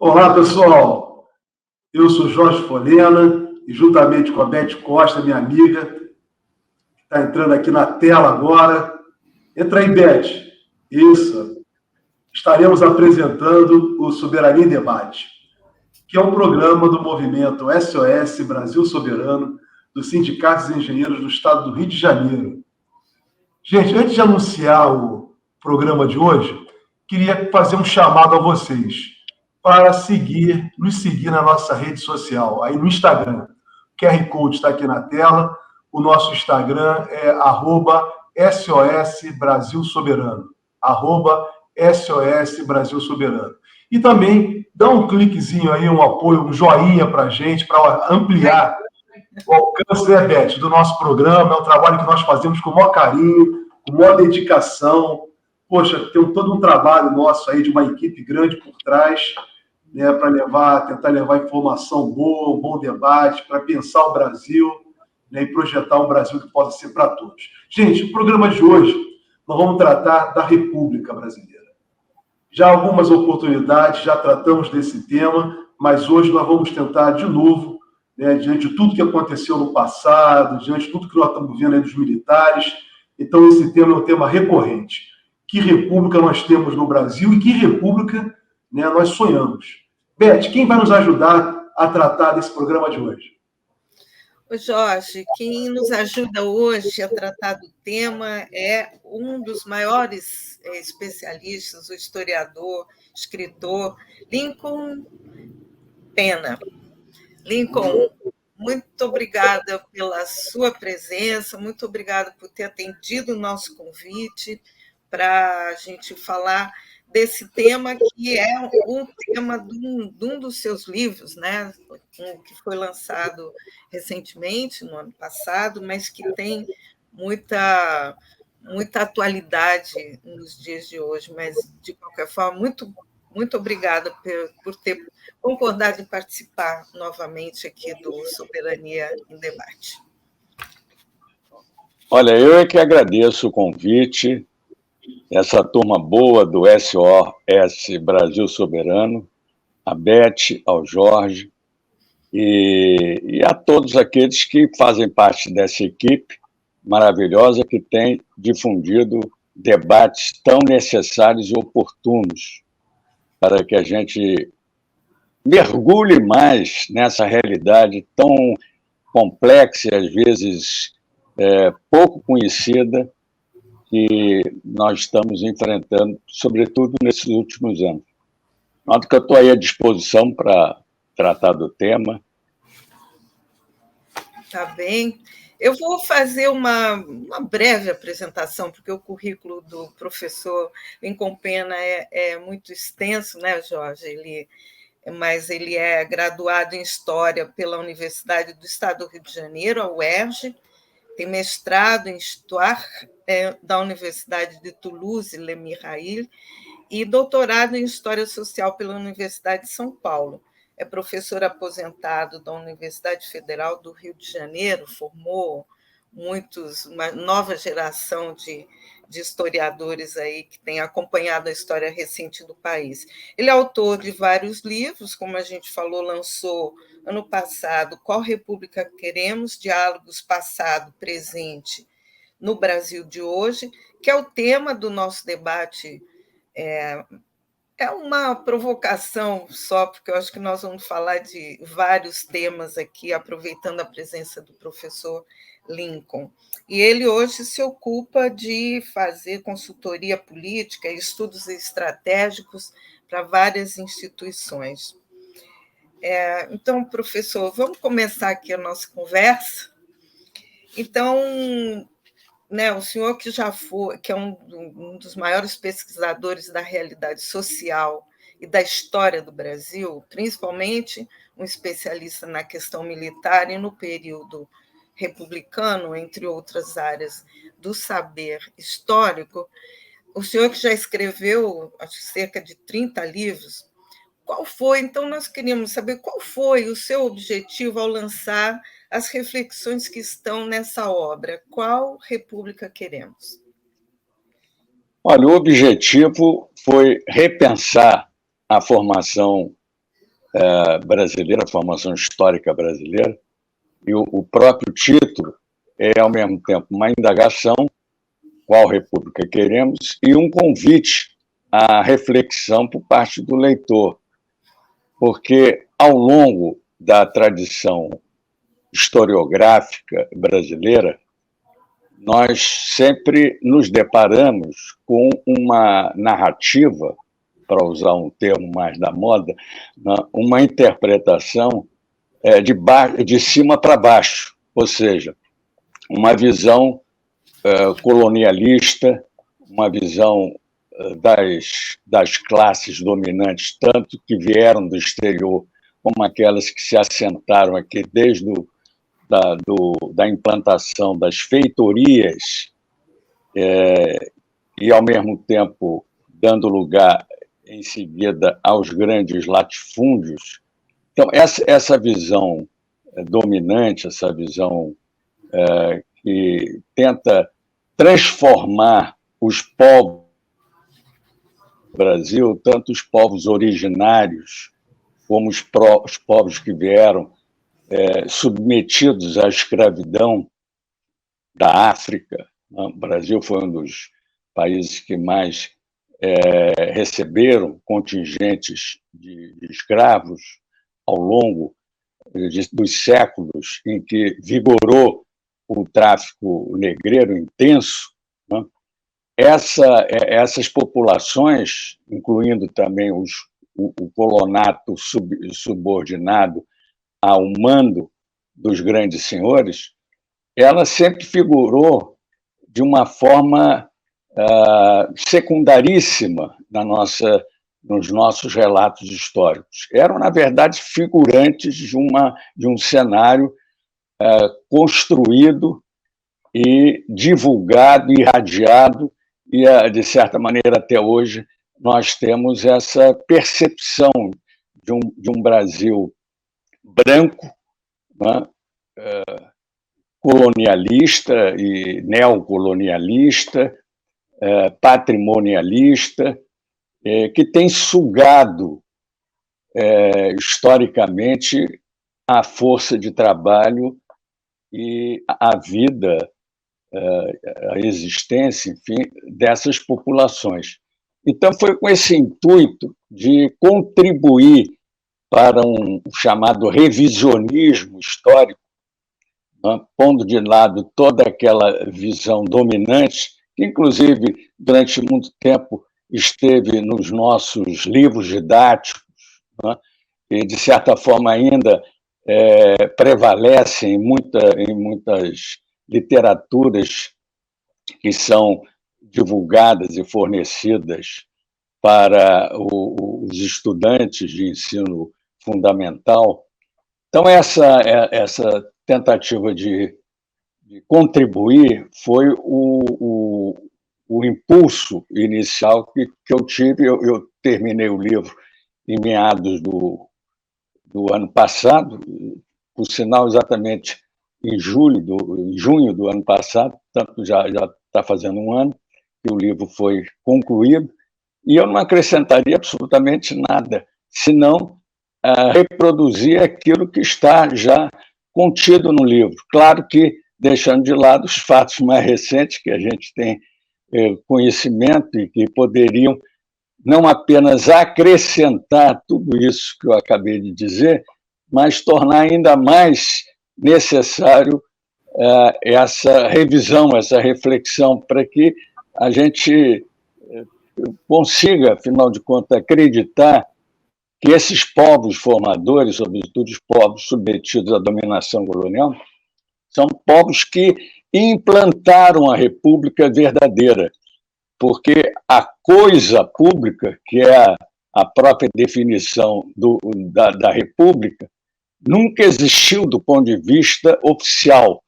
Olá, pessoal. Eu sou Jorge Folena e, juntamente com a Beth Costa, minha amiga, que está entrando aqui na tela agora. Entra aí, Beth. Isso. Estaremos apresentando o Soberania em Debate, que é um programa do movimento SOS Brasil Soberano, dos sindicatos e engenheiros do estado do Rio de Janeiro. Gente, antes de anunciar o programa de hoje, queria fazer um chamado a vocês para nos seguir na nossa rede social, aí no Instagram. O QR Code está aqui na tela. O nosso Instagram é @SOS Brasil Soberano. @SOS Brasil Soberano. E também dá um cliquezinho aí, um apoio, um joinha para a gente, para ampliar o alcance, né, Beth, do nosso programa. É um trabalho que nós fazemos com o maior carinho, com maior dedicação. Poxa, tem todo um trabalho nosso aí de uma equipe grande por trás, né, para tentar levar informação boa, um bom debate, para pensar o Brasil, né, e projetar um Brasil que possa ser para todos. Gente, o programa de hoje, nós vamos tratar da República Brasileira. Já algumas oportunidades, já tratamos desse tema, mas hoje nós vamos tentar de novo, né, diante de tudo que aconteceu no passado, diante de tudo que nós estamos vendo aí dos militares. Então, esse tema é um tema recorrente. Que república nós temos no Brasil e que república, né, nós sonhamos? Beth, quem vai nos ajudar a tratar desse programa de hoje? Ô Jorge, quem nos ajuda hoje a tratar do tema é um dos maiores especialistas, o historiador, escritor, Lincoln Pena. Lincoln, muito obrigada pela sua presença, muito obrigada por ter atendido o nosso convite para a gente falar desse tema, que é um tema de um dos seus livros, né, que foi lançado recentemente, no ano passado, mas que tem muita atualidade nos dias de hoje. Mas, de qualquer forma, muito obrigada por ter concordado em participar novamente aqui do Soberania em Debate. Olha, eu é que agradeço o convite, essa turma boa do SOS Brasil Soberano, a Beth, ao Jorge e a todos aqueles que fazem parte dessa equipe maravilhosa que tem difundido debates tão necessários e oportunos para que a gente mergulhe mais nessa realidade tão complexa e, às vezes, pouco conhecida que nós estamos enfrentando, sobretudo nesses últimos anos. Noto que eu estou aí à disposição para tratar do tema. Tá bem. Eu vou fazer uma breve apresentação, porque o currículo do professor Lincoln Pena é muito extenso, né, Jorge? Mas ele é graduado em História pela Universidade do Estado do Rio de Janeiro, a UERJ, tem mestrado em Histoire da Universidade de Toulouse, Le Mirail, e doutorado em História Social pela Universidade de São Paulo. É professor aposentado da Universidade Federal do Rio de Janeiro, formou uma nova geração de historiadores aí que têm acompanhado a história recente do país. Ele é autor de vários livros, como a gente falou, lançou ano passado Qual República Queremos? Diálogos Passado, Presente no Brasil de Hoje, que é o tema do nosso debate. É uma provocação só, porque eu acho que nós vamos falar de vários temas aqui, aproveitando a presença do professor Lincoln. E ele hoje se ocupa de fazer consultoria política e estudos estratégicos para várias instituições. Então, professor, vamos começar aqui a nossa conversa. Então, né, o senhor que já foi, que é um dos maiores pesquisadores da realidade social e da história do Brasil, principalmente um especialista na questão militar e no período republicano, entre outras áreas do saber histórico, o senhor que já escreveu acho, cerca de 30 livros, então nós queríamos saber qual foi o seu objetivo ao lançar as reflexões que estão nessa obra. Qual república queremos? Olha, o objetivo foi repensar a formação brasileira, a formação histórica brasileira, e o próprio título é, ao mesmo tempo, uma indagação, qual república queremos, e um convite à reflexão por parte do leitor, porque, ao longo da tradição historiográfica brasileira, nós sempre nos deparamos com uma narrativa, para usar um termo mais da moda, uma interpretação de cima para baixo, ou seja, uma visão colonialista, uma visão das classes dominantes, tanto que vieram do exterior, como aquelas que se assentaram aqui desde da implantação das feitorias, e, ao mesmo tempo, dando lugar, em seguida, aos grandes latifúndios. Então, essa visão dominante, essa visão que tenta transformar os povos do Brasil, tanto os povos originários como os povos que vieram submetidos à escravidão da África. O Brasil foi um dos países que mais receberam contingentes de escravos ao longo dos séculos em que vigorou o tráfico negreiro intenso. Né? Essas populações, incluindo também o colonato subordinado ao mando dos grandes senhores, ela sempre figurou de uma forma secundaríssima nos nossos relatos históricos. Eram, na verdade, figurantes de um cenário construído e divulgado, irradiado, e, de certa maneira, até hoje, nós temos essa percepção de um Brasil branco, né, colonialista e neocolonialista, patrimonialista, que tem sugado, historicamente, a força de trabalho e a vida, a existência, enfim, dessas populações. Então, foi com esse intuito de contribuir para um chamado revisionismo histórico, né, pondo de lado toda aquela visão dominante, que, inclusive, durante muito tempo esteve nos nossos livros didáticos, né, e, de certa forma, ainda prevalece em muitas literaturas que são divulgadas e fornecidas para os estudantes de ensino fundamental. Então, essa tentativa de contribuir foi o impulso inicial que eu tive. Eu terminei o livro em meados do ano passado, por sinal, exatamente em junho do ano passado, tanto já está fazendo um ano que o livro foi concluído, e eu não acrescentaria absolutamente nada, senão reproduzir aquilo que está já contido no livro. Claro que deixando de lado os fatos mais recentes que a gente tem conhecimento e que poderiam não apenas acrescentar tudo isso que eu acabei de dizer, mas tornar ainda mais necessário essa revisão, essa reflexão, para que a gente consiga, afinal de contas, acreditar que esses povos formadores, sobretudo os povos submetidos à dominação colonial, são povos que implantaram a República verdadeira, porque a coisa pública, que é a própria definição da República, nunca existiu do ponto de vista oficial.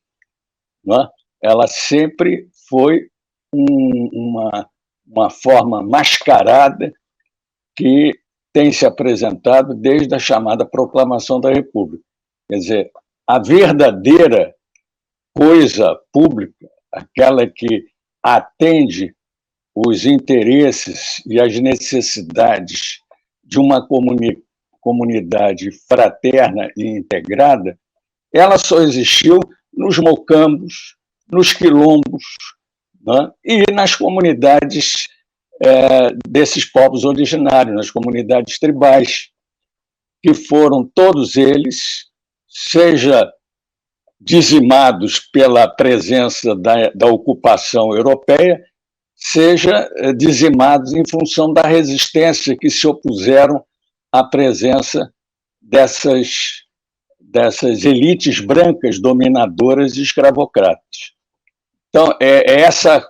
Né? Ela sempre foi uma forma mascarada que tem se apresentado desde a chamada Proclamação da República. Quer dizer, a verdadeira coisa pública, aquela que atende os interesses e as necessidades de uma comunidade fraterna e integrada, ela só existiu nos mocambos, nos quilombos, né? E nas comunidades desses povos originários, nas comunidades tribais, que foram todos eles, seja dizimados pela presença da ocupação europeia, seja dizimados em função da resistência que se opuseram à presença dessas elites brancas dominadoras e escravocratas. Então, é essa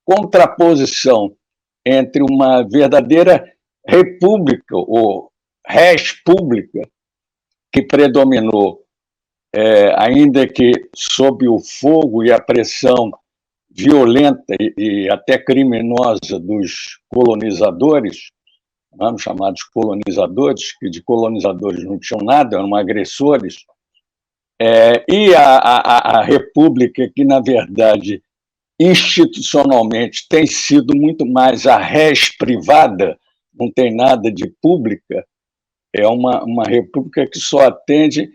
contraposição entre uma verdadeira república ou res pública que predominou, ainda que sob o fogo e a pressão violenta e até criminosa dos colonizadores, vamos chamados colonizadores, que de colonizadores não tinham nada, eram agressores, e a república que, na verdade, institucionalmente tem sido muito mais a res privada, não tem nada de pública, é uma república que só atende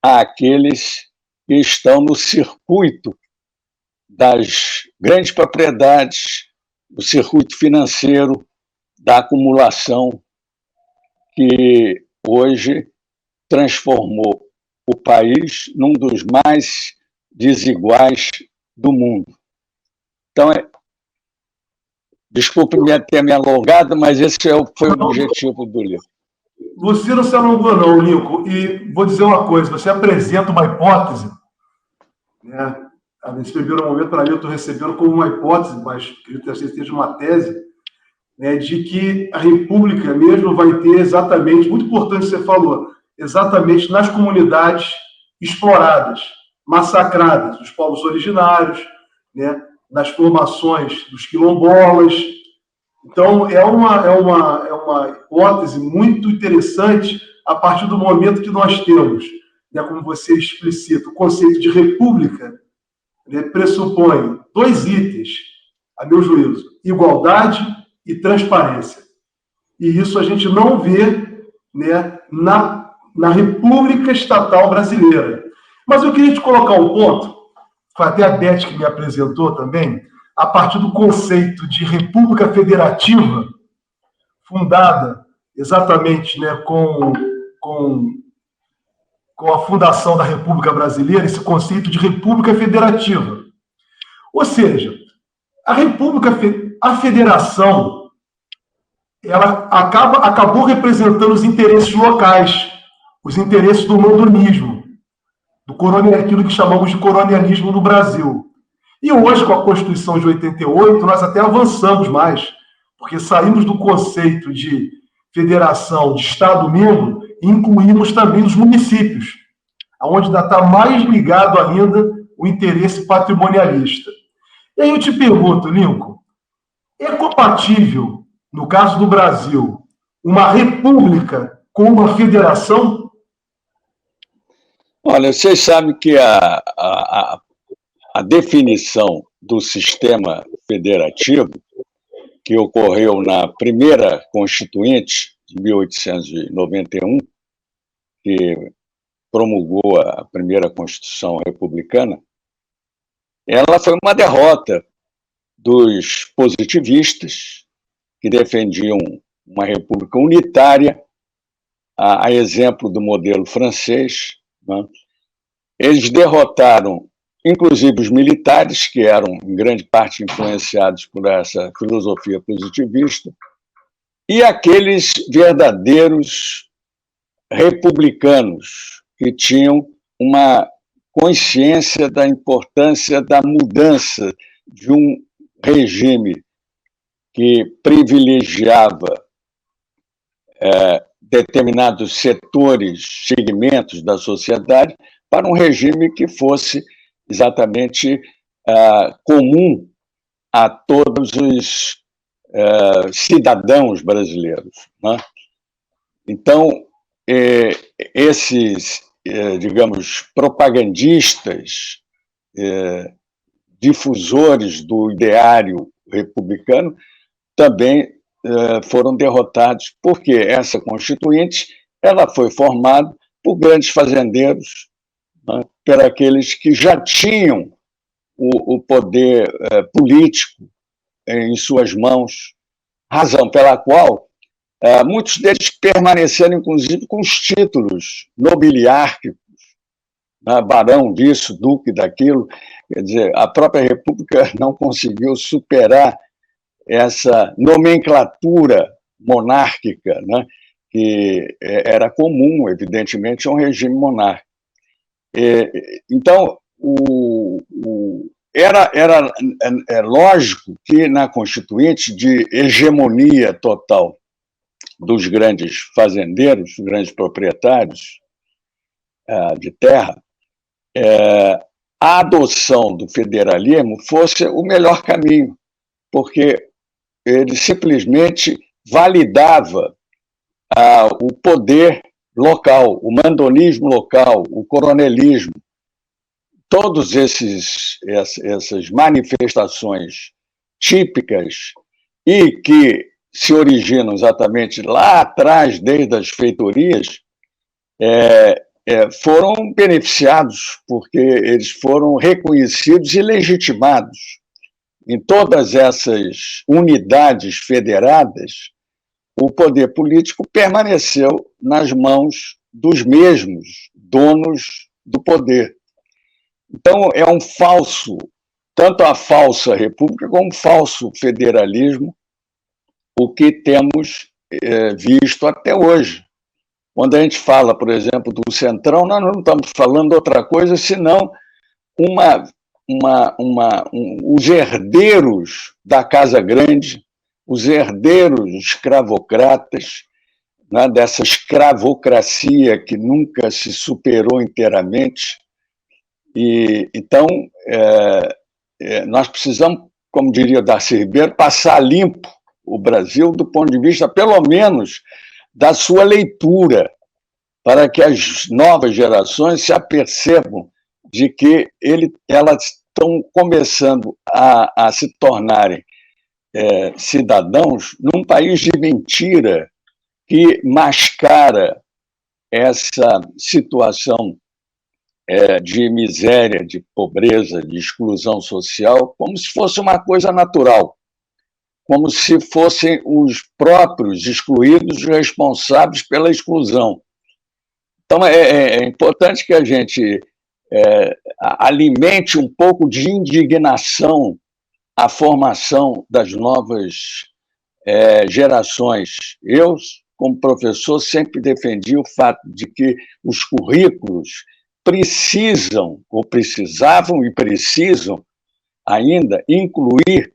àqueles que estão no circuito das grandes propriedades, do circuito financeiro, da acumulação, que hoje transformou o país num dos mais desiguais do mundo. Então, desculpe-me ter me alongado, mas esse foi o objetivo do livro. Você não se alongou, não, Lincoln. E vou dizer uma coisa: você apresenta uma hipótese, né? Nesse primeiro momento, para mim, eu estou recebendo como uma hipótese, mas acredito que seja uma tese, né, de que a República mesmo vai ter exatamente, muito importante você falou, exatamente nas comunidades exploradas, massacradas, dos povos originários, né, nas formações dos quilombolas. Então, é uma hipótese muito interessante a partir do momento que nós temos, né, como você explicita, o conceito de república, né, pressupõe dois itens, a meu juízo: igualdade e transparência. E isso a gente não vê, né, na República Estatal Brasileira. Mas eu queria te colocar um ponto, foi até a Beth que me apresentou também, a partir do conceito de República Federativa, fundada exatamente, né, com a fundação da República Brasileira, esse conceito de República Federativa. Ou seja, a federação, ela acabou representando os interesses locais, os interesses do mandonismo, aquilo que chamamos de colonialismo no Brasil. E hoje, com a Constituição de 88, nós até avançamos mais, porque saímos do conceito de federação de Estado-membro e incluímos também os municípios, onde ainda está mais ligado ainda o interesse patrimonialista. E aí eu te pergunto, Lincoln, é compatível, no caso do Brasil, uma república com uma federação? Olha, vocês sabem que a definição do sistema federativo, que ocorreu na primeira Constituinte de 1891, que promulgou a primeira Constituição republicana, ela foi uma derrota dos positivistas, que defendiam uma república unitária, a exemplo do modelo francês, né? Eles derrotaram, inclusive, os militares, que eram, em grande parte, influenciados por essa filosofia positivista, e aqueles verdadeiros republicanos, que tinham uma consciência da importância da mudança de um regime que privilegiava determinados setores, segmentos da sociedade, para um regime que fosse exatamente comum a todos os cidadãos brasileiros, né? Então, esses, digamos, propagandistas, difusores do ideário republicano, também foram derrotados, porque essa Constituinte ela foi formada por grandes fazendeiros, né, por aqueles que já tinham o poder político em suas mãos, razão pela qual muitos deles permaneceram, inclusive, com os títulos nobiliárquicos, né, barão disso, duque daquilo. Quer dizer, a própria República não conseguiu superar essa nomenclatura monárquica, né, que era comum, evidentemente, a um regime monárquico. Então, era lógico que, na Constituinte, de hegemonia total dos grandes fazendeiros, dos grandes proprietários de terra, a adoção do federalismo fosse o melhor caminho, porque ele simplesmente validava o poder local, o mandonismo local, o coronelismo, todas essas manifestações típicas e que se originam exatamente lá atrás, desde as feitorias, foram beneficiados, porque eles foram reconhecidos e legitimados. Em todas essas unidades federadas, o poder político permaneceu nas mãos dos mesmos donos do poder. Então, é um falso, tanto a falsa república como o falso federalismo, o que temos visto até hoje. Quando a gente fala, por exemplo, do Centrão, nós não estamos falando outra coisa senão os herdeiros da Casa Grande, os herdeiros escravocratas, né, dessa escravocracia que nunca se superou inteiramente. Então, nós precisamos, como diria Darcy Ribeiro, passar limpo o Brasil do ponto de vista, pelo menos, da sua leitura, para que as novas gerações se apercebam de que elas estão começando a se tornarem cidadãos num país de mentira que mascara essa situação de miséria, de pobreza, de exclusão social, como se fosse uma coisa natural, como se fossem os próprios excluídos responsáveis pela exclusão. Então, é importante que a gente alimente um pouco de indignação à formação das novas gerações. Eu, como professor, sempre defendi o fato de que os currículos precisam, ou precisavam e precisam ainda incluir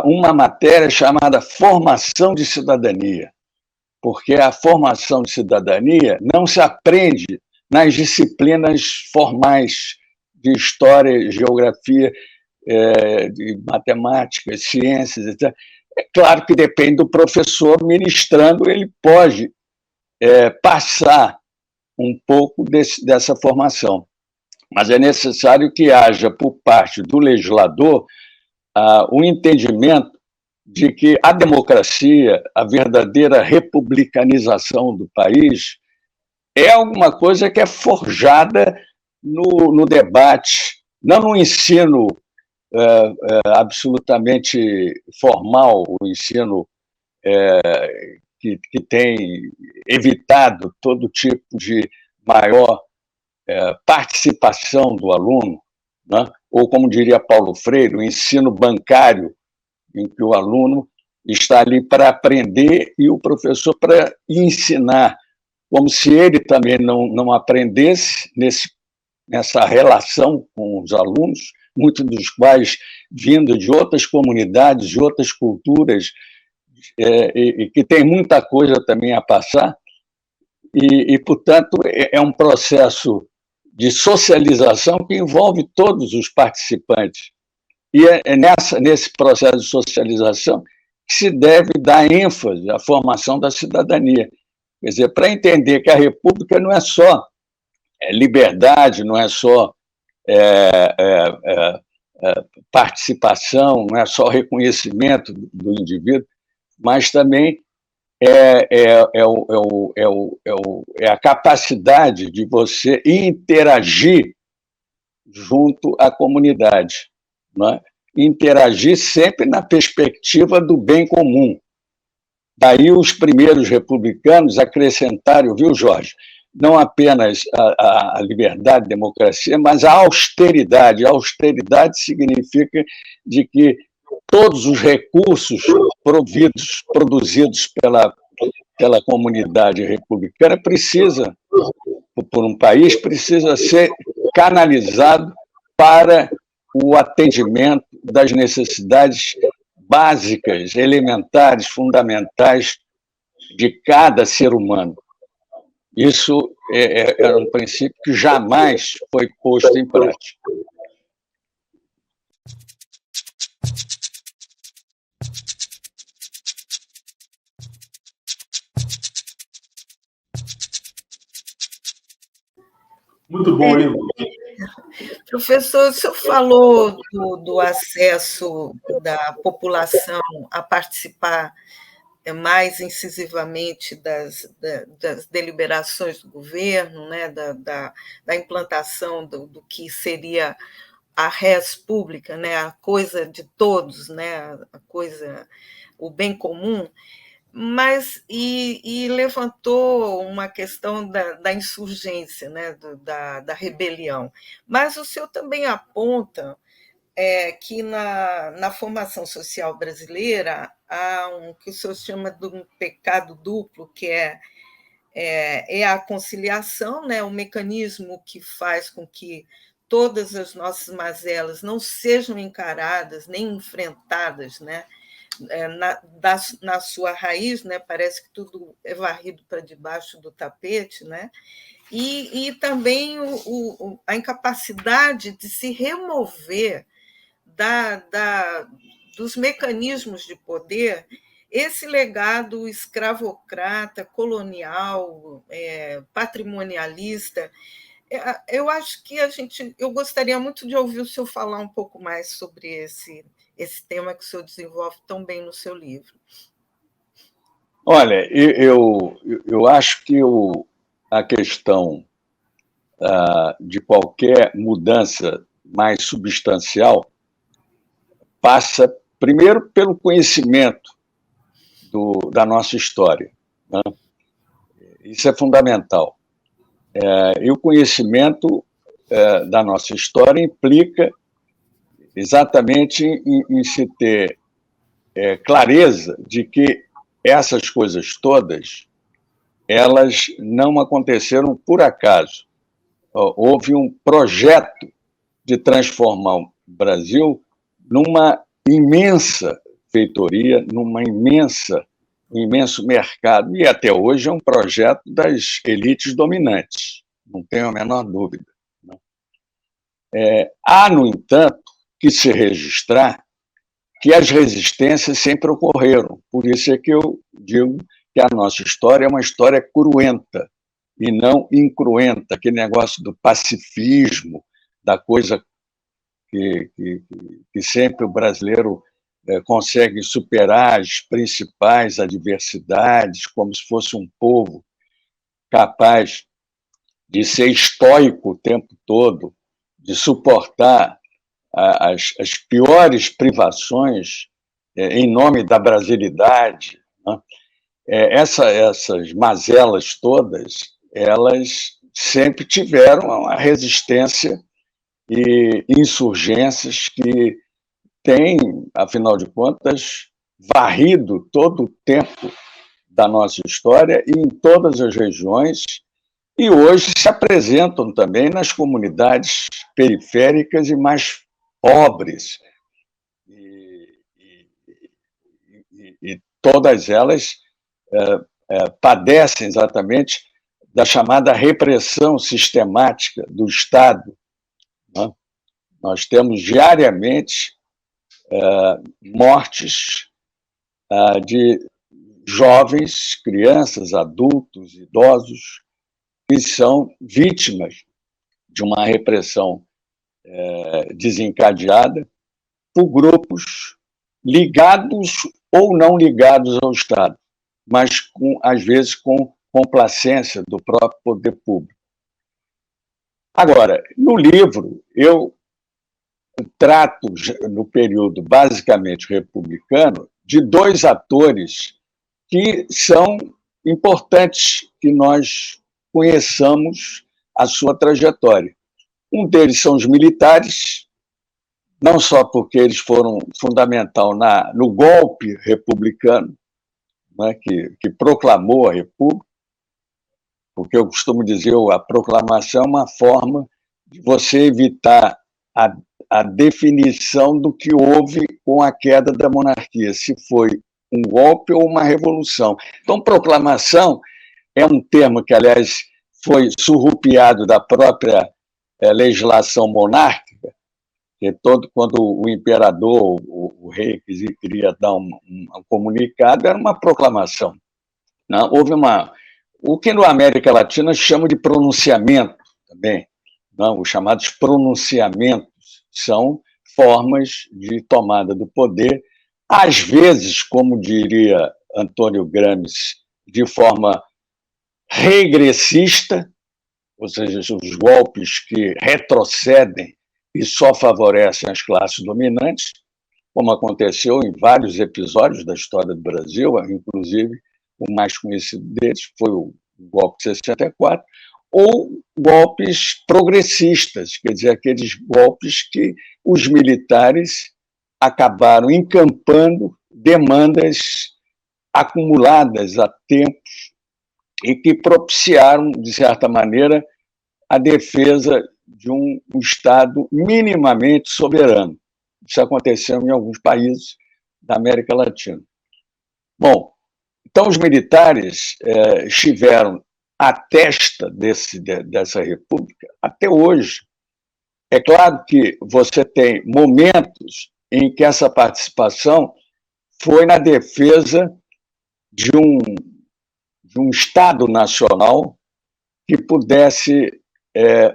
uma matéria chamada formação de cidadania, porque a formação de cidadania não se aprende nas disciplinas formais de história, geografia, de matemática, ciências, etc. É claro que depende do professor ministrando, ele pode passar um pouco dessa formação, mas é necessário que haja, por parte do legislador, o entendimento de que a democracia, a verdadeira republicanização do país, é alguma coisa que é forjada no debate, não no ensino absolutamente formal, o ensino que tem evitado todo tipo de maior participação do aluno, né? Ou, como diria Paulo Freire, o ensino bancário, em que o aluno está ali para aprender e o professor para ensinar, como se ele também não aprendesse nessa relação com os alunos, muitos dos quais vindo de outras comunidades, de outras culturas, e que tem muita coisa também a passar, e portanto, é um processo de socialização que envolve todos os participantes. E é nesse processo de socialização que se deve dar ênfase à formação da cidadania. Quer dizer, para entender que a República não é só liberdade, não é só participação, não é só reconhecimento do indivíduo, mas também é a capacidade de você interagir junto à comunidade, né? Interagir sempre na perspectiva do bem comum. Daí os primeiros republicanos acrescentaram, viu, Jorge, não apenas a liberdade, a democracia, mas a austeridade. A austeridade significa de que todos os recursos produzidos pela comunidade republicana por um país, precisa ser canalizado para o atendimento das necessidades básicas, elementares, fundamentais de cada ser humano. Isso é um princípio que jamais foi posto em prática. Muito bom, Igor. Professor, o senhor falou do acesso da população a participar mais incisivamente das deliberações do governo, né, da implantação do que seria a res pública, né, a coisa de todos, né, o bem comum, mas e levantou uma questão da insurgência, né, da rebelião. Mas o senhor também aponta que na formação social brasileira há que o senhor chama de um pecado duplo, que é a conciliação, né, o mecanismo que faz com que todas as nossas mazelas não sejam encaradas nem enfrentadas, né, na sua raiz, né, parece que tudo é varrido para debaixo do tapete, né, e também a incapacidade de se remover dos mecanismos de poder esse legado escravocrata, colonial, patrimonialista. Eu acho que eu gostaria muito de ouvir o senhor falar um pouco mais sobre esse tema que o senhor desenvolve tão bem no seu livro. Olha, eu acho que a questão de qualquer mudança mais substancial passa, primeiro, pelo conhecimento da nossa história, né? Isso é fundamental. E o conhecimento da nossa história implica exatamente em se ter clareza de que essas coisas todas, elas não aconteceram por acaso. Houve um projeto de transformar o Brasil numa imensa feitoria, um imenso mercado, e até hoje é um projeto das elites dominantes, não tenho a menor dúvida. Há, no entanto, que se registrar que as resistências sempre ocorreram, por isso é que eu digo que a nossa história é uma história cruenta e não incruenta, aquele negócio do pacifismo, da coisa que sempre o brasileiro consegue superar as principais adversidades, como se fosse um povo capaz de ser estoico o tempo todo, de suportar as piores privações em nome da brasilidade, né? Essas mazelas todas, elas sempre tiveram uma resistência e insurgências que têm, afinal de contas, varrido todo o tempo da nossa história e em todas as regiões, e hoje se apresentam também nas comunidades periféricas e mais pobres. E todas elas padecem exatamente da chamada repressão sistemática do Estado, né? Nós temos diariamente mortes de jovens, crianças, adultos, idosos, que são vítimas de uma repressão desencadeada por grupos ligados ou não ligados ao Estado. mas, às vezes, com complacência do próprio poder público. Agora, no livro, eu trato, no período basicamente republicano, de dois atores que são importantes que nós conheçamos a sua trajetória. Um deles são os militares, não só porque eles foram fundamental no golpe republicano, né, que proclamou a República, porque eu costumo dizer a proclamação é uma forma de você evitar a definição do que houve com a queda da monarquia, se foi um golpe ou uma revolução. Então, proclamação é um termo que, aliás, foi surrupiado da própria legislação monárquica, que quando o imperador, o rei, queria dar um comunicado, era uma proclamação. Não? Houve o que na América Latina chama de pronunciamento também. Não? Os chamados pronunciamentos são formas de tomada do poder, às vezes, como diria Antônio Gramsci, de forma regressista, ou seja, os golpes que retrocedem e só favorecem as classes dominantes, como aconteceu em vários episódios da história do Brasil, inclusive o mais conhecido deles foi o golpe de 64, ou golpes progressistas, quer dizer, aqueles golpes que os militares acabaram encampando demandas acumuladas há tempos e que propiciaram, de certa maneira, a defesa de um Estado minimamente soberano. Isso aconteceu em alguns países da América Latina. Bom, então os militares estiveram à testa dessa república até hoje. É claro que você tem momentos em que essa participação foi na defesa de um Estado nacional que pudesse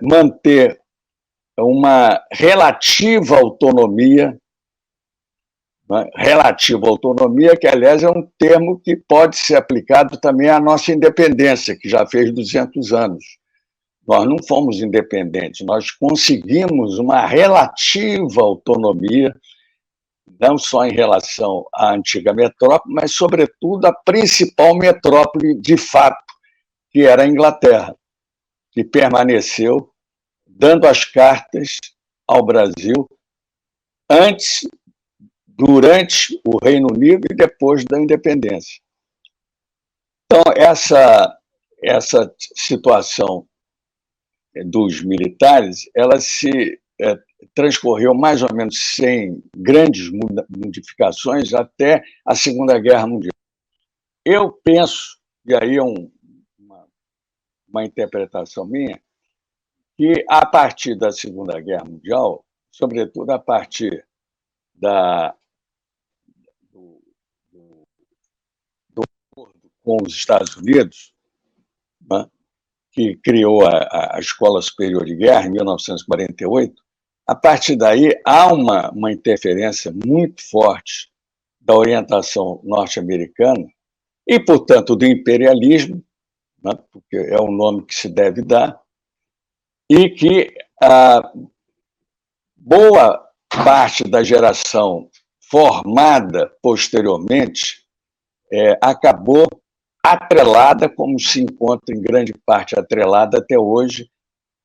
manter uma relativa autonomia, né? Relativa autonomia, que, aliás, é um termo que pode ser aplicado também à nossa independência, que já fez 200 anos. Nós não fomos independentes, nós conseguimos uma relativa autonomia, não só em relação à antiga metrópole, mas, sobretudo, à principal metrópole de fato, que era a Inglaterra, que permaneceu dando as cartas ao Brasil antes, durante o Reino Unido e depois da independência. Então, essa situação dos militares, ela se transcorreu mais ou menos sem grandes modificações até a Segunda Guerra Mundial. Eu penso, e aí é uma interpretação minha, que a partir da Segunda Guerra Mundial, sobretudo a partir do acordo com os Estados Unidos, né, que criou a Escola Superior de Guerra em 1948, a partir daí há uma interferência muito forte da orientação norte-americana e, portanto, do imperialismo, né, porque é o nome que se deve dar, e que a boa parte da geração formada posteriormente acabou atrelada, como se encontra em grande parte atrelada até hoje,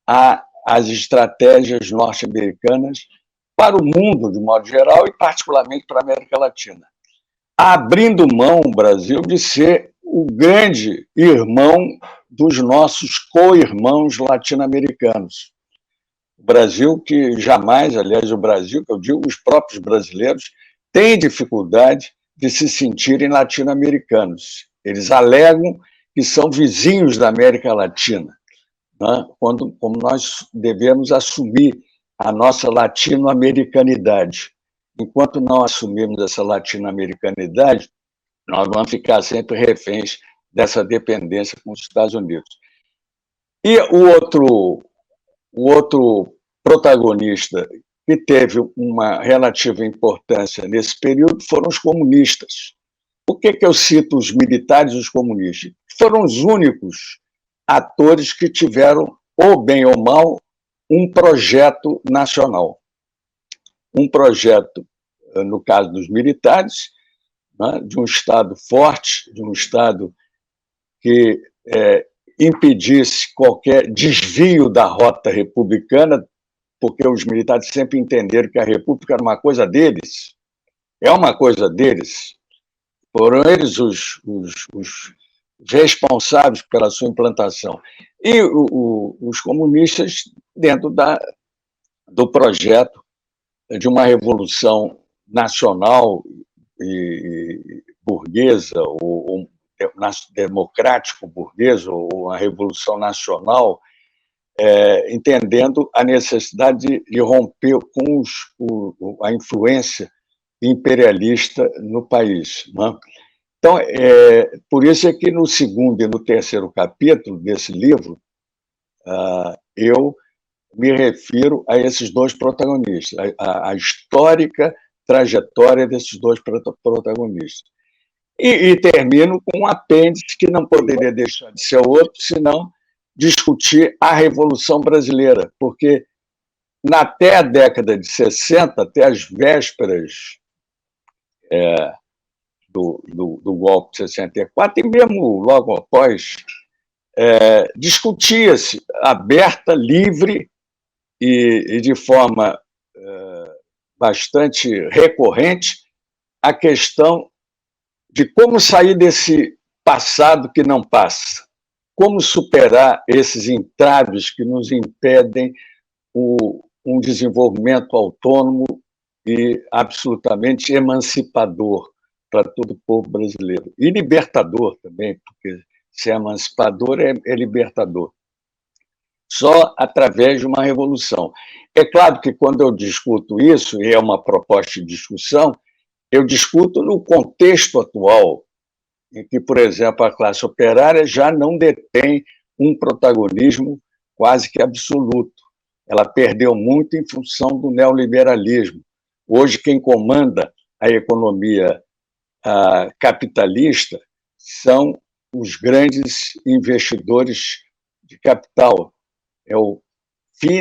às estratégias norte-americanas para o mundo, de modo geral, e particularmente para a América Latina, abrindo mão, o Brasil, de ser o grande irmão dos nossos co-irmãos latino-americanos. O Brasil que jamais, aliás, o Brasil, que eu digo, os próprios brasileiros, têm dificuldade de se sentirem latino-americanos. Eles alegam que são vizinhos da América Latina, né? Como nós devemos assumir a nossa latino-americanidade. Enquanto não assumirmos essa latino-americanidade, nós vamos ficar sempre reféns dessa dependência com os Estados Unidos. E o outro protagonista que teve uma relativa importância nesse período foram os comunistas, Por que eu cito os militares e os comunistas? Foram os únicos atores que tiveram, ou bem ou mal, um projeto nacional. Um projeto, no caso dos militares, né, de um Estado forte, de um Estado que impedisse qualquer desvio da rota republicana, porque os militares sempre entenderam que a República era uma coisa deles, é uma coisa deles. Foram eles os responsáveis pela sua implantação. E os comunistas, dentro do projeto de uma revolução nacional e burguesa, ou democrático-burguesa, ou uma revolução nacional, entendendo a necessidade de romper com a influência imperialista no país. Né? Então, por isso é que no segundo e no terceiro capítulo desse livro, eu me refiro a esses dois protagonistas, a histórica trajetória desses dois protagonistas. E termino com um apêndice que não poderia deixar de ser outro, senão discutir a Revolução Brasileira, porque até a década de 60, até as vésperas do golpe de 64, e mesmo logo após, discutia-se aberta, livre e de forma bastante recorrente a questão de como sair desse passado que não passa, como superar esses entraves que nos impedem um desenvolvimento autônomo e absolutamente emancipador para todo o povo brasileiro. E libertador também, porque ser emancipador é libertador. Só através de uma revolução. É claro que quando eu discuto isso, e é uma proposta de discussão, eu discuto no contexto atual, em que, por exemplo, a classe operária já não detém um protagonismo quase que absoluto. Ela perdeu muito em função do neoliberalismo. Hoje, quem comanda a economia capitalista são os grandes investidores de capital. É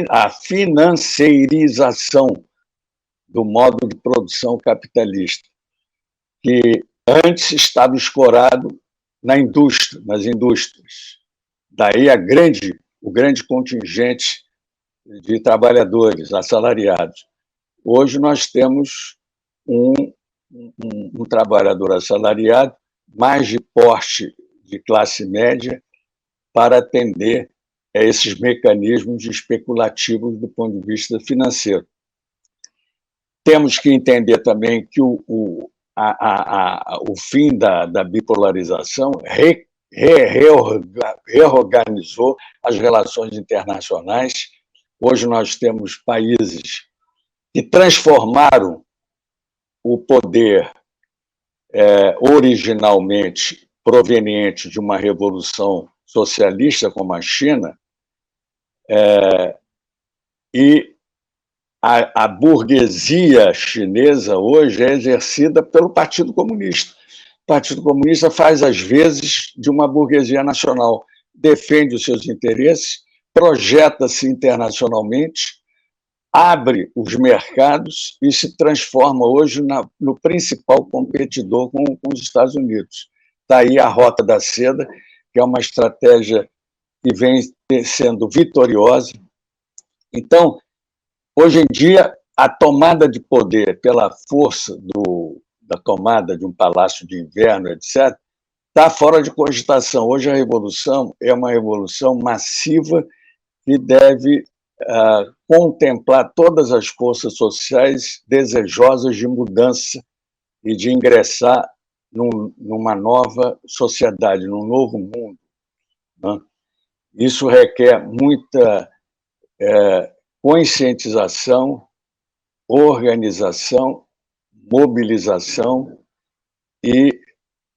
a financeirização do modo de produção capitalista, que antes estava escorado nas indústrias. Daí o grande contingente de trabalhadores assalariados. Hoje nós temos um trabalhador assalariado mais de porte de classe média para atender a esses mecanismos especulativos do ponto de vista financeiro. Temos que entender também que o fim da bipolarização reorganizou as relações internacionais. Hoje nós temos países que transformaram o poder originalmente proveniente de uma revolução socialista como a China, e a burguesia chinesa hoje é exercida pelo Partido Comunista. O Partido Comunista faz, às vezes, de uma burguesia nacional, defende os seus interesses, projeta-se internacionalmente, abre os mercados e se transforma hoje no principal competidor com os Estados Unidos. Está aí a Rota da Seda, que é uma estratégia que vem sendo vitoriosa. Então, hoje em dia, a tomada de poder pela força da tomada de um palácio de inverno, etc., está fora de cogitação. Hoje a revolução é uma revolução massiva que deve contemplar todas as forças sociais desejosas de mudança e de ingressar numa nova sociedade, num novo mundo. Né? Isso requer muita conscientização, organização, mobilização e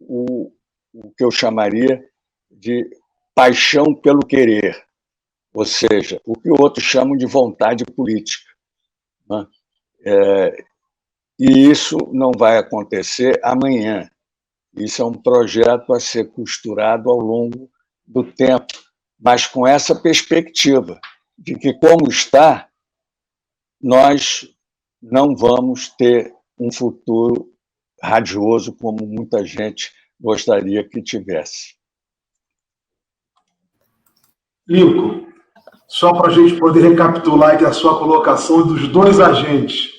o que eu chamaria de paixão pelo querer, ou seja, o que outros chamam de vontade política. Né? E isso não vai acontecer amanhã. Isso é um projeto a ser costurado ao longo do tempo, mas com essa perspectiva de que, como está, nós não vamos ter um futuro radioso como muita gente gostaria que tivesse. Lincoln, só para a gente poder recapitular aqui a sua colocação dos dois agentes.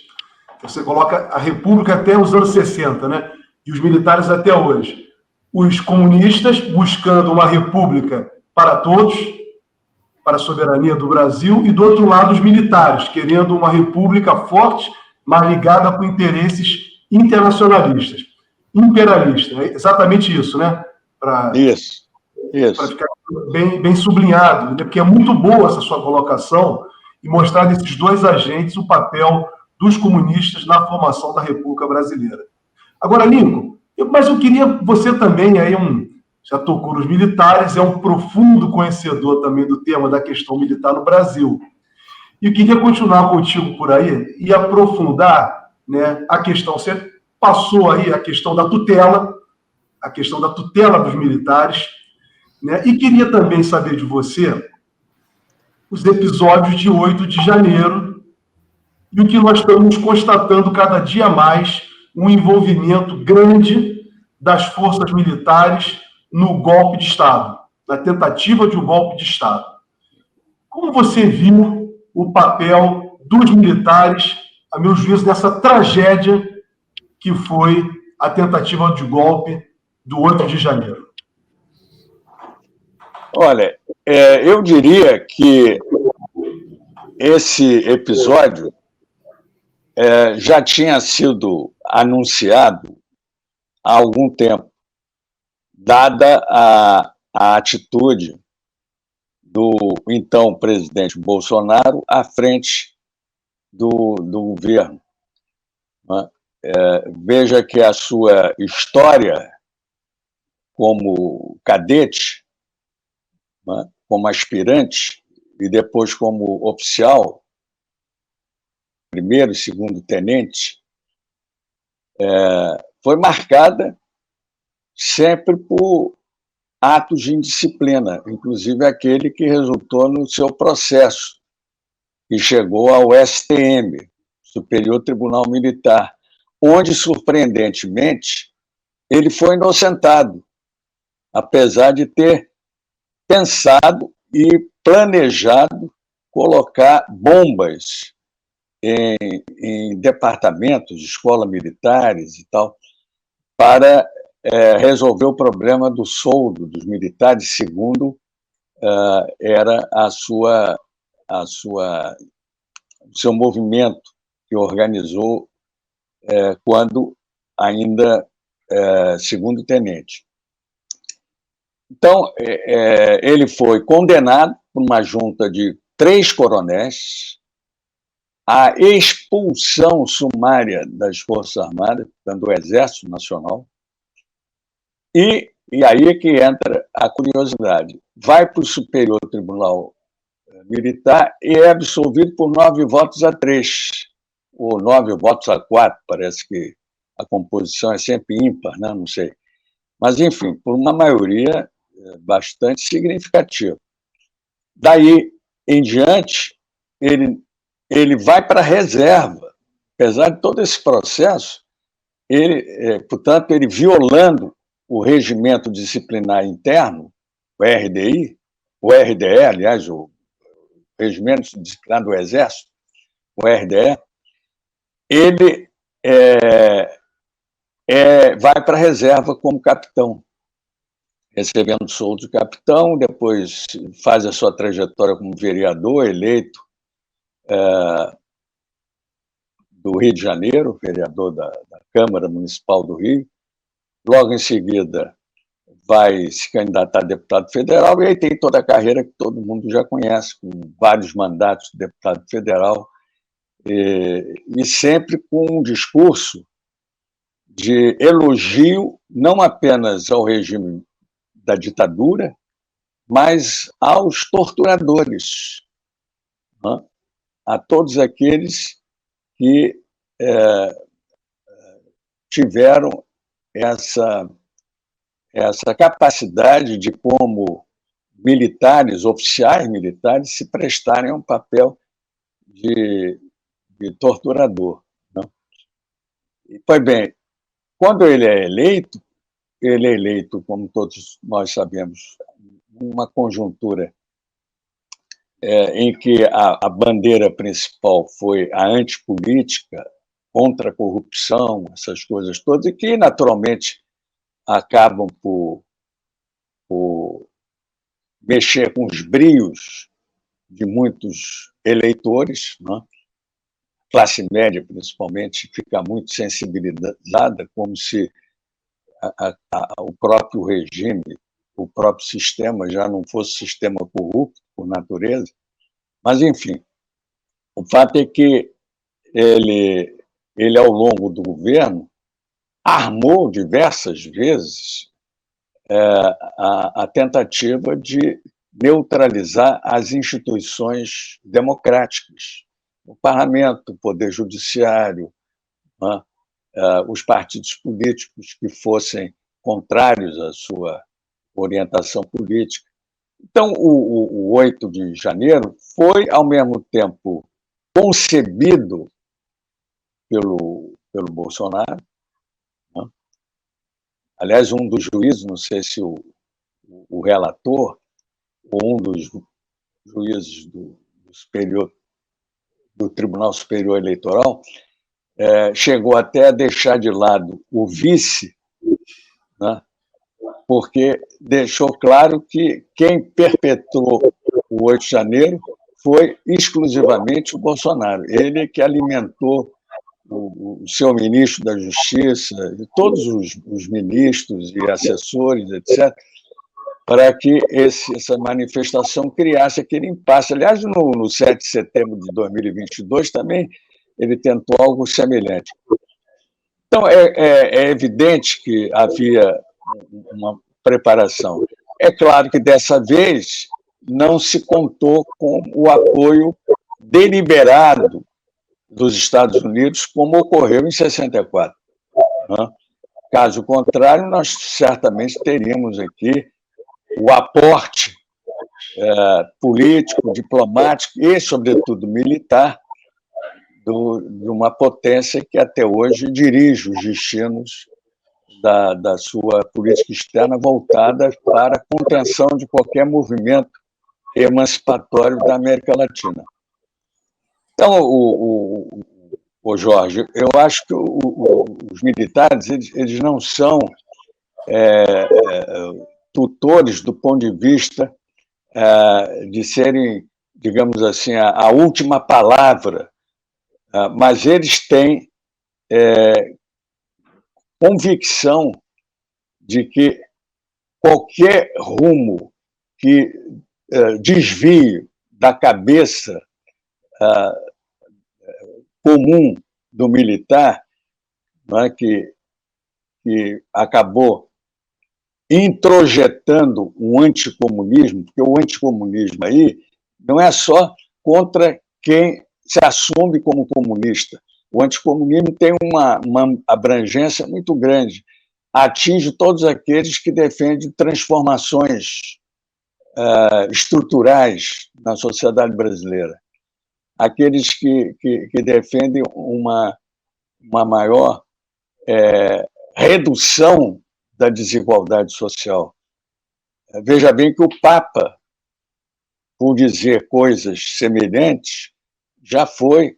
Você coloca a República até os anos 60, né? E os militares até hoje. Os comunistas buscando uma república para todos, para a soberania do Brasil, e do outro lado os militares, querendo uma república forte, mas ligada com interesses internacionalistas, imperialistas. É exatamente isso, né? Isso. Para ficar bem sublinhado, né? Porque é muito boa essa sua colocação e mostrar desses dois agentes o papel dos comunistas na formação da República Brasileira. Agora, Lincoln, mas eu queria você também aí já tocou nos militares, é um profundo conhecedor também do tema da questão militar no Brasil. E eu queria continuar contigo por aí e aprofundar, né, a questão. Você passou aí a questão da tutela dos militares, né, e queria também saber de você os episódios de 8 de janeiro e o que nós estamos constatando cada dia mais, um envolvimento grande das forças militares no golpe de Estado, na tentativa de um golpe de Estado. Como você viu o papel dos militares, a meu juízo, nessa tragédia que foi a tentativa de golpe do 8 de janeiro? Olha, eu diria que esse episódio já tinha sido anunciado há algum tempo, dada a atitude do então presidente Bolsonaro à frente do governo. Veja que a sua história como cadete, como aspirante e depois como oficial, primeiro e segundo tenente, foi marcada sempre por atos de indisciplina, inclusive aquele que resultou no seu processo, que chegou ao STM, Superior Tribunal Militar, onde, surpreendentemente, ele foi inocentado, apesar de ter pensado e planejado colocar bombas em departamentos de escolas militares e tal, para resolver o problema do soldo dos militares, segundo era o seu movimento que organizou quando ainda segundo tenente. Então, ele foi condenado por uma junta de 3 coronéis à expulsão sumária das Forças Armadas, portanto, do Exército Nacional, e aí é que entra a curiosidade. Vai para o Superior Tribunal Militar e é absolvido por 9 votos a 3, ou 9 votos a 4, parece que a composição é sempre ímpar, né? Não sei. Mas, enfim, por uma maioria bastante significativa. Daí em diante, ele vai para a reserva. Apesar de todo esse processo, portanto, ele violando o regimento disciplinar interno, o RDE, aliás, o regimento disciplinar do Exército, o RDE, ele vai para a reserva como capitão, recebendo soldo de capitão, depois faz a sua trajetória como vereador eleito do Rio de Janeiro, vereador da Câmara Municipal do Rio. Logo em seguida, vai se candidatar a deputado federal, e aí tem toda a carreira que todo mundo já conhece, com vários mandatos de deputado federal, e sempre com um discurso de elogio não apenas ao regime da ditadura, mas aos torturadores, né? A todos aqueles que tiveram essa essa capacidade de como militares, oficiais militares, se prestarem a um papel de torturador. Né? E, pois bem, quando ele é eleito, como todos nós sabemos, numa conjuntura em que a bandeira principal foi a antipolítica, contra a corrupção, essas coisas todas, e que, naturalmente, acabam por mexer com os brios de muitos eleitores, né? Classe média, principalmente, fica muito sensibilizada, como se o próprio regime, o próprio sistema já não fosse sistema corrupto por natureza. Mas, enfim, o fato é que ele ao longo do governo, armou diversas vezes a tentativa de neutralizar as instituições democráticas, o parlamento, o poder judiciário, né? Os partidos políticos que fossem contrários à sua orientação política. Então, o 8 de janeiro foi, ao mesmo tempo, concebido pelo Bolsonaro. Né? Aliás, um dos juízes, não sei se o relator ou um dos juízes do Tribunal Superior Eleitoral chegou até a deixar de lado o vice, né? Porque deixou claro que quem perpetrou o 8 de janeiro foi exclusivamente o Bolsonaro. Ele que alimentou o seu ministro da Justiça, e todos os ministros e assessores, etc., para que essa manifestação criasse aquele impasse. Aliás, no 7 de setembro de 2022 também ele tentou algo semelhante. Então, é evidente que havia uma preparação. É claro que, dessa vez, não se contou com o apoio deliberado dos Estados Unidos, como ocorreu em 64. Né? Caso contrário, nós certamente teríamos aqui o aporte político, diplomático e, sobretudo, militar de uma potência que até hoje dirige os destinos da sua política externa voltada para a contenção de qualquer movimento emancipatório da América Latina. Então, o Jorge, eu acho que os militares eles não são tutores do ponto de vista de serem, digamos assim, a última palavra, mas eles têm convicção de que qualquer rumo que desvie da cabeça comum do militar, né, que acabou introjetando um anticomunismo, porque o anticomunismo aí não é só contra quem se assume como comunista. O anticomunismo tem uma abrangência muito grande, atinge todos aqueles que defendem transformações estruturais na sociedade brasileira, aqueles que defendem uma maior redução da desigualdade social. Veja bem que o Papa, por dizer coisas semelhantes, já foi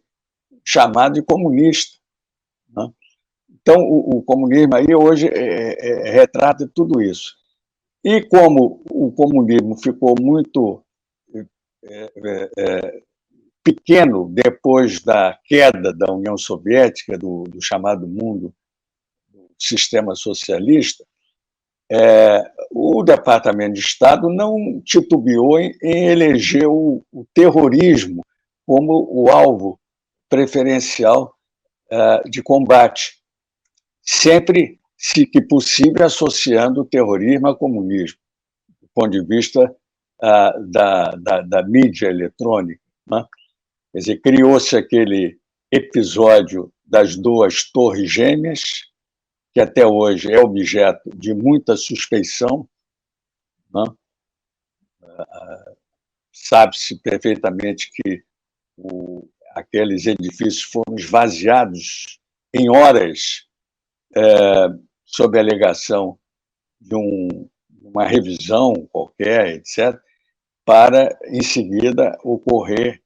chamado de comunista. Né? Então, o comunismo aí hoje retrata tudo isso. E como o comunismo ficou muito pequeno depois da queda da União Soviética, do chamado mundo do sistema socialista, o Departamento de Estado não titubeou em eleger o terrorismo como o alvo preferencial de combate, sempre, se que possível, associando o terrorismo ao comunismo, do ponto de vista da mídia eletrônica. Né? Quer dizer, criou-se aquele episódio das duas torres gêmeas, que até hoje é objeto de muita suspeição, né? Sabe-se perfeitamente que aqueles edifícios foram esvaziados em horas, sob a alegação de uma revisão qualquer, etc., para, em seguida, ocorrer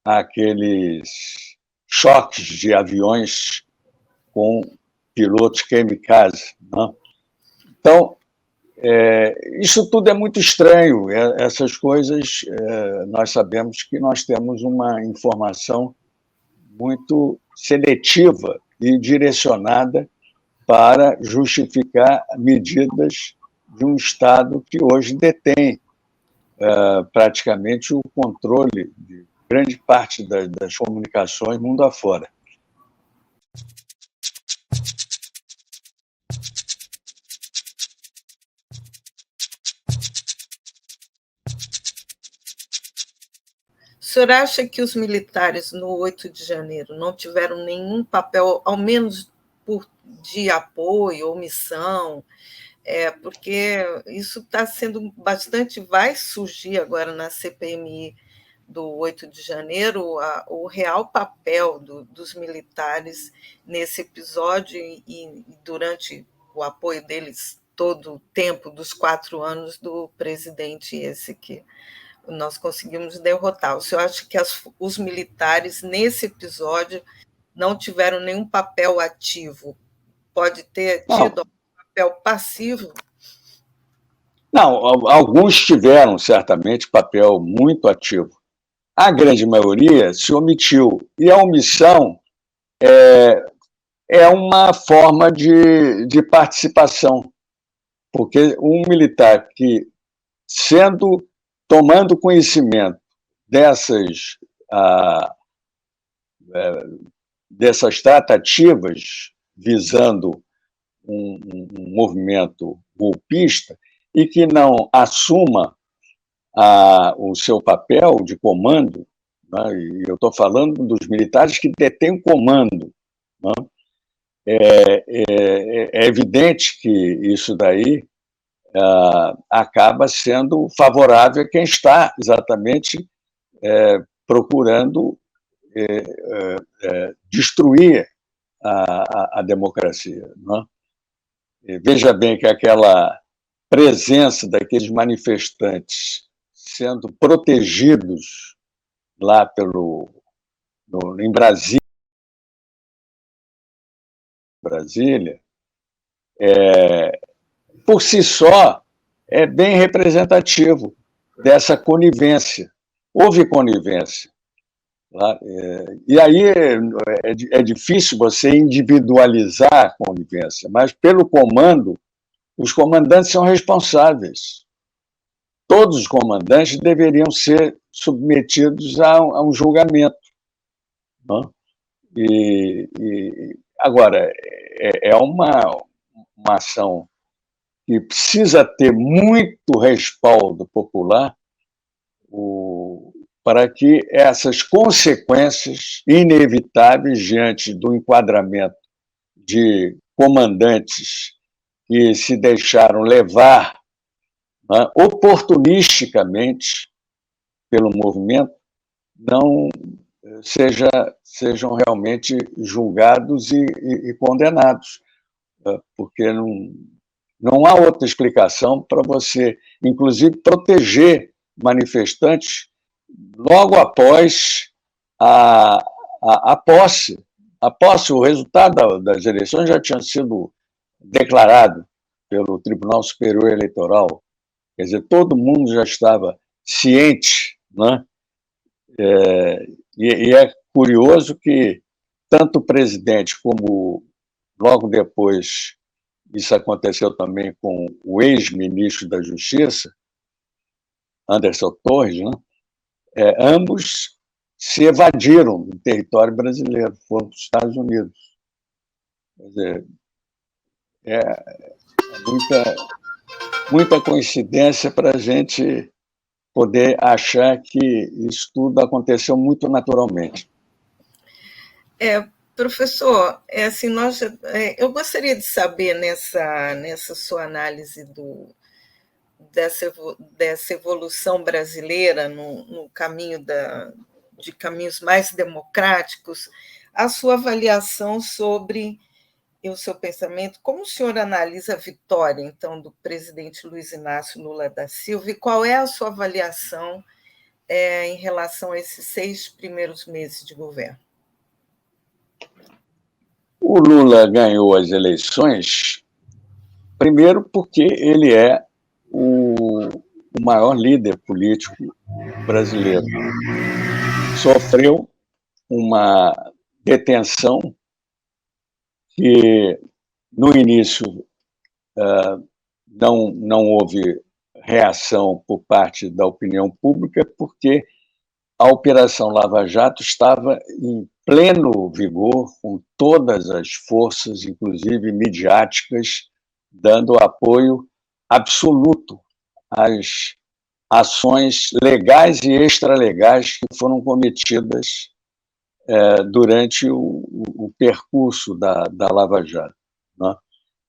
aqueles choques de aviões com pilotos kamikaze, né? Então, isso tudo é muito estranho. Essas coisas, nós sabemos que nós temos uma informação muito seletiva e direcionada para justificar medidas de um Estado que hoje detém praticamente o controle de grande parte das comunicações mundo afora. O senhor acha que os militares no 8 de janeiro não tiveram nenhum papel, ao menos de apoio ou missão? Porque isso está sendo bastante... Vai surgir agora na CPMI do 8 de janeiro o real papel dos militares nesse episódio e durante o apoio deles todo o tempo dos 4 anos do presidente esse que nós conseguimos derrotar. O senhor acha que os militares, nesse episódio, não tiveram nenhum papel ativo? Pode ter tido um papel passivo? Não, alguns tiveram, certamente, papel muito ativo. A grande maioria se omitiu. E a omissão é uma forma de participação. Porque um militar que, tomando conhecimento dessas tratativas visando um movimento golpista e que não assuma o seu papel de comando, né? E eu estou falando dos militares que detêm o comando, né? É evidente que isso daí acaba sendo favorável a quem está exatamente procurando destruir a democracia, né? Veja bem que aquela presença daqueles manifestantes sendo protegidos lá em Brasília, por si só, é bem representativo dessa conivência. Houve conivência. Tá? E aí é difícil você individualizar a conivência, mas pelo comando, os comandantes são responsáveis. Todos os comandantes deveriam ser submetidos a um julgamento. Né? Agora, é uma ação que precisa ter muito respaldo popular para que essas consequências inevitáveis diante do enquadramento de comandantes que se deixaram levar, né, oportunisticamente pelo movimento, não sejam realmente julgados e condenados, porque não há outra explicação para você, inclusive, proteger manifestantes logo após a posse. O resultado das eleições já tinha sido declarado pelo Tribunal Superior Eleitoral. Quer dizer, todo mundo já estava ciente, né? E é curioso que tanto o presidente como, logo depois, isso aconteceu também com o ex-ministro da Justiça, Anderson Torres, né? Ambos se evadiram do território brasileiro, foram para os Estados Unidos. Quer dizer, muita coincidência para a gente poder achar que isso tudo aconteceu muito naturalmente. Professor, assim, eu gostaria de saber nessa sua análise dessa evolução brasileira no caminho de caminhos mais democráticos, a sua avaliação sobre e o seu pensamento, como o senhor analisa a vitória, então, do presidente Luiz Inácio Lula da Silva, e qual é a sua avaliação em relação a esses 6 primeiros meses de governo? O Lula ganhou as eleições, primeiro porque ele é o maior líder político brasileiro. Sofreu uma detenção que, no início, não houve reação por parte da opinião pública, porque a Operação Lava Jato estava em pleno vigor, com todas as forças, inclusive midiáticas, dando apoio absoluto às ações legais e extralegais que foram cometidas durante o percurso da Lava Jato, né?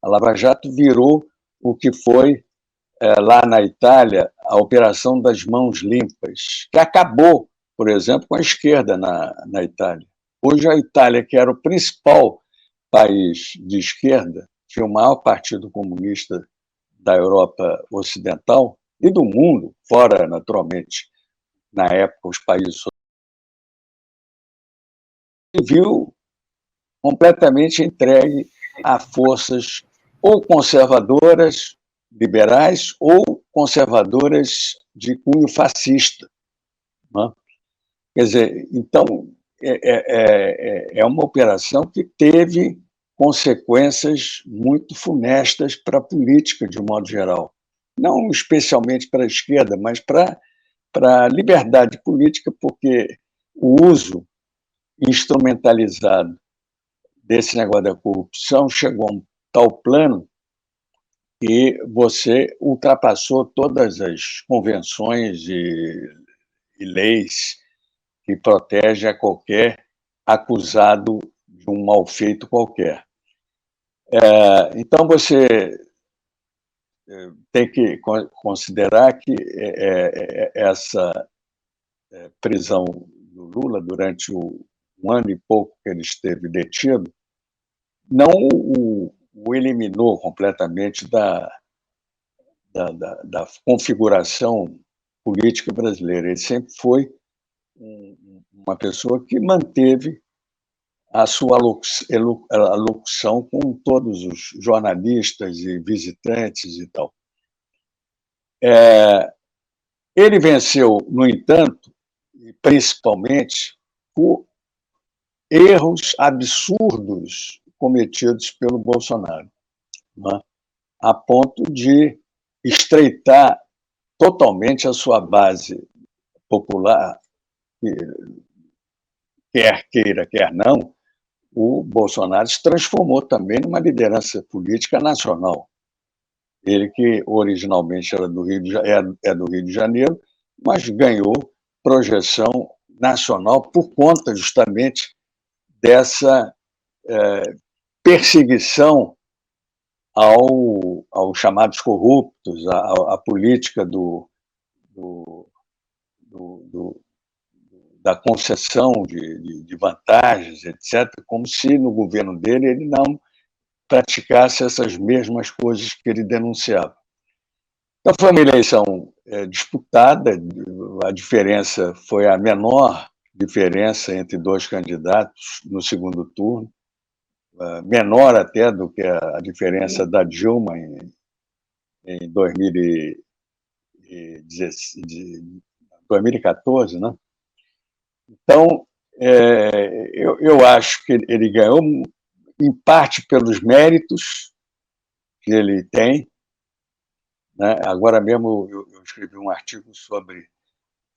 A Lava Jato virou o que foi, lá na Itália, a Operação das Mãos Limpas, que acabou, por exemplo, com a esquerda na Itália. Hoje, a Itália, que era o principal país de esquerda, tinha o maior partido comunista da Europa Ocidental e do mundo, fora, naturalmente, na época, os países viu completamente entregue a forças ou conservadoras, liberais, ou conservadoras de cunho fascista, né? Quer dizer, então, é uma operação que teve consequências muito funestas para a política, de um modo geral. Não especialmente para a esquerda, mas para a liberdade política, porque o uso instrumentalizado desse negócio da corrupção chegou a um tal plano que você ultrapassou todas as convenções e leis que protegem a qualquer acusado de um mal feito qualquer. Então, você tem que considerar que essa prisão do Lula durante um ano e pouco que ele esteve detido não o eliminou completamente da configuração política brasileira. Ele sempre foi uma pessoa que manteve a sua alocução com todos os jornalistas e visitantes e tal. Ele venceu, no entanto, principalmente por erros absurdos cometidos pelo Bolsonaro, né? A ponto de estreitar totalmente a sua base popular, quer queira, quer não. O Bolsonaro se transformou também numa liderança política nacional. Ele, que originalmente era do Rio de Janeiro, mas ganhou projeção nacional por conta justamente dessa perseguição aos chamados corruptos, à política da concessão de vantagens, etc., como se no governo dele ele não praticasse essas mesmas coisas que ele denunciava. Então, foi uma eleição disputada, a diferença foi a menor diferença entre dois candidatos no segundo turno, menor até do que a diferença da Dilma em 2014, né? Então, eu acho que ele ganhou, em parte, pelos méritos que ele tem, né? Agora mesmo eu escrevi um artigo sobre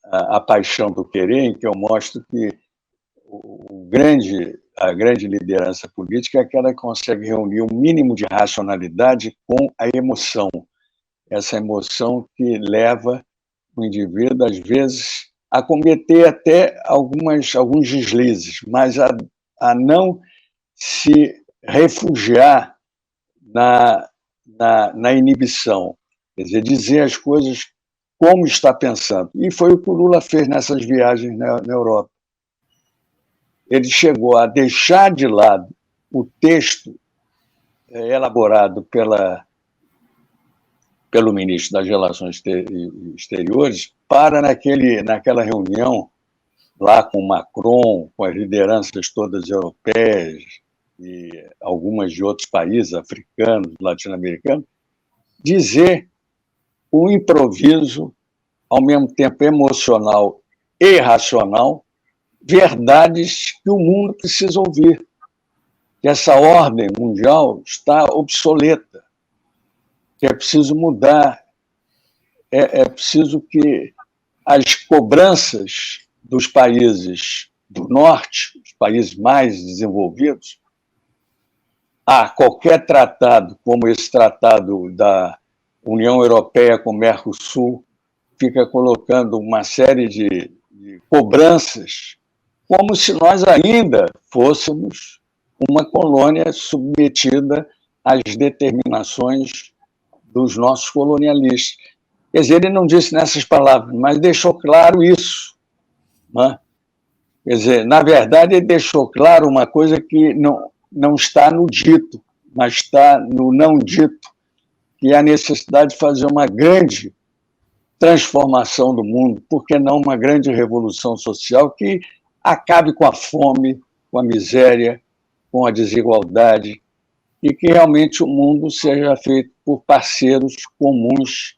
a paixão do querer, em que eu mostro que a grande liderança política é aquela que consegue reunir um mínimo de racionalidade com a emoção. Essa emoção que leva o indivíduo, às vezes, a cometer até alguns deslizes, mas a não se refugiar na inibição, quer dizer, dizer as coisas como está pensando. E foi o que o Lula fez nessas viagens na Europa. Ele chegou a deixar de lado o texto elaborado pelo ministro das Relações Exteriores para naquela reunião lá com Macron, com as lideranças todas europeias e algumas de outros países africanos, latino-americanos, dizer o improviso, ao mesmo tempo emocional e racional, verdades que o mundo precisa ouvir, que essa ordem mundial está obsoleta, que é preciso mudar, é preciso que as cobranças dos países do norte, os países mais desenvolvidos, qualquer tratado, como esse tratado da União Europeia com o Mercosul, fica colocando uma série de cobranças, como se nós ainda fôssemos uma colônia submetida às determinações dos nossos colonialistas. Quer dizer, ele não disse nessas palavras, mas deixou claro isso. Né? Quer dizer, na verdade, ele deixou claro uma coisa que não está no dito, mas está no não dito, que é a necessidade de fazer uma grande transformação do mundo, por que não uma grande revolução social que acabe com a fome, com a miséria, com a desigualdade, e que realmente o mundo seja feito por parceiros comuns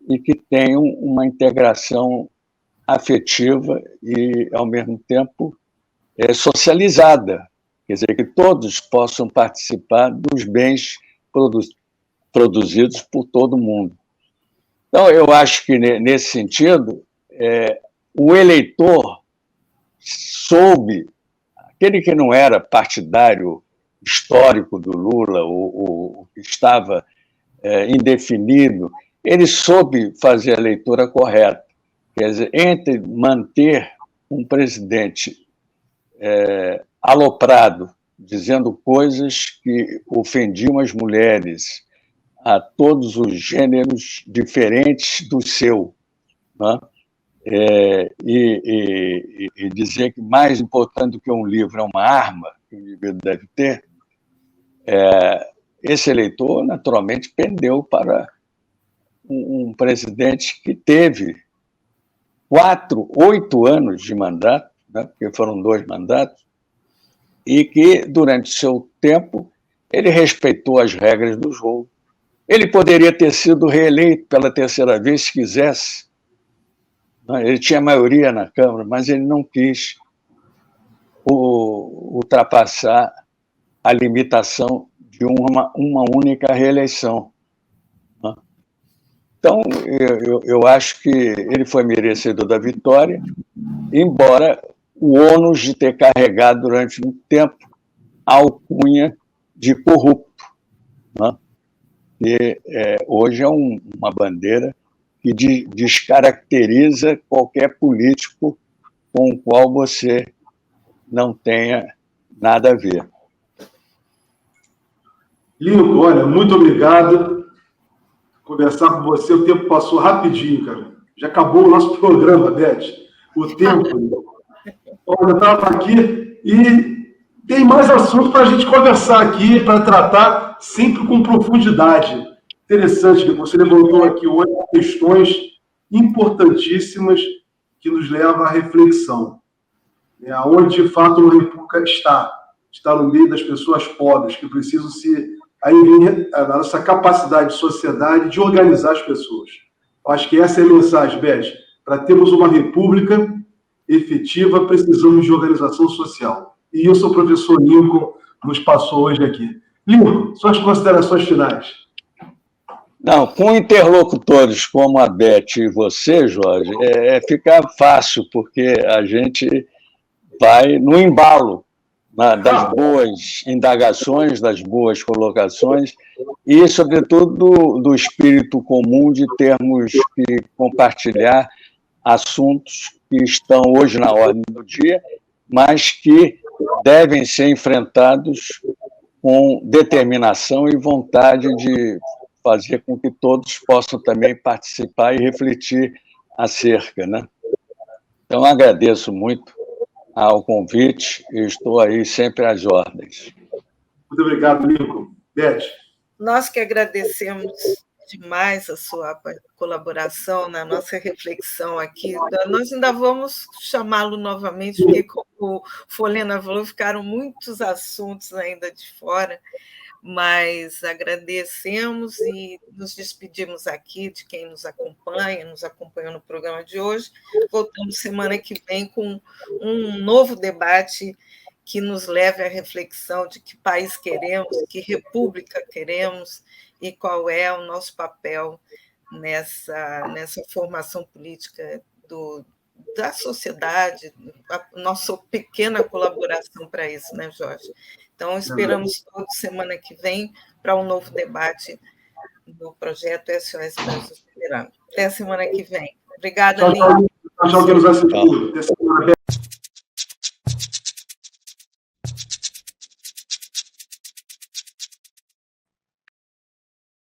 e que tenham uma integração afetiva e, ao mesmo tempo, socializada. Quer dizer, que todos possam participar dos bens produzidos por todo mundo. Então, eu acho que, nesse sentido, o eleitor soube, aquele que não era partidário histórico do Lula, ou que estava indefinido, ele soube fazer a leitura correta. Quer dizer, entre manter um presidente aloprado, dizendo coisas que ofendiam as mulheres, a todos os gêneros diferentes do seu, né? E dizer que mais importante do que um livro é uma arma que o indivíduo deve ter, esse eleitor, naturalmente, pendeu para um presidente que teve 8 anos de mandato, né, porque foram 2 mandatos, e que, durante seu tempo, ele respeitou as regras do jogo. Ele poderia ter sido reeleito pela 3ª vez, se quisesse. Ele tinha maioria na Câmara, mas ele não quis ultrapassar a limitação de uma única reeleição. Então, eu acho que ele foi merecedor da vitória, embora o ônus de ter carregado durante muito tempo a alcunha de corrupto, né? E hoje é uma bandeira que descaracteriza qualquer político com o qual você não tenha nada a ver. Lincoln, olha, muito obrigado. Conversar com você, o tempo passou rapidinho, cara. Já acabou o nosso programa, Beth. O tempo. Olha, eu estava aqui e tem mais assunto para a gente conversar aqui, para tratar sempre com profundidade. Interessante que você levantou aqui hoje questões importantíssimas que nos levam à reflexão. Onde, de fato, a República está no meio das pessoas pobres, que precisam aí vem a nossa capacidade de sociedade de organizar as pessoas. Eu acho que essa é a mensagem, Beth. Para termos uma república efetiva, precisamos de organização social. E isso o professor Lincoln nos passou hoje aqui. Lincoln, suas considerações finais. Não, com interlocutores como a Beth e você, Jorge, fica fácil, porque a gente vai no embalo das boas indagações, das boas colocações e, sobretudo, do espírito comum de termos que compartilhar assuntos que estão hoje na ordem do dia, mas que devem ser enfrentados com determinação e vontade de fazer com que todos possam também participar e refletir acerca, né? Então, agradeço muito ao convite e estou aí sempre às ordens. Muito obrigado, Lincoln. Beth. Nós que agradecemos demais a sua colaboração na nossa reflexão aqui. Nós ainda vamos chamá-lo novamente, porque, como o Folena falou, ficaram muitos assuntos ainda de fora, mas agradecemos e nos despedimos aqui de quem nos acompanhou no programa de hoje. Voltamos semana que vem com um novo debate que nos leve à reflexão de que país queremos, que república queremos e qual é o nosso papel nessa formação política da sociedade, a nossa pequena colaboração para isso, né, Jorge? Então, esperamos todos semana que vem para um novo debate do projeto SOS Brasil Soberano. Até semana que vem. Obrigada, Lívia. Tchau, que nos assistiu. Até semana.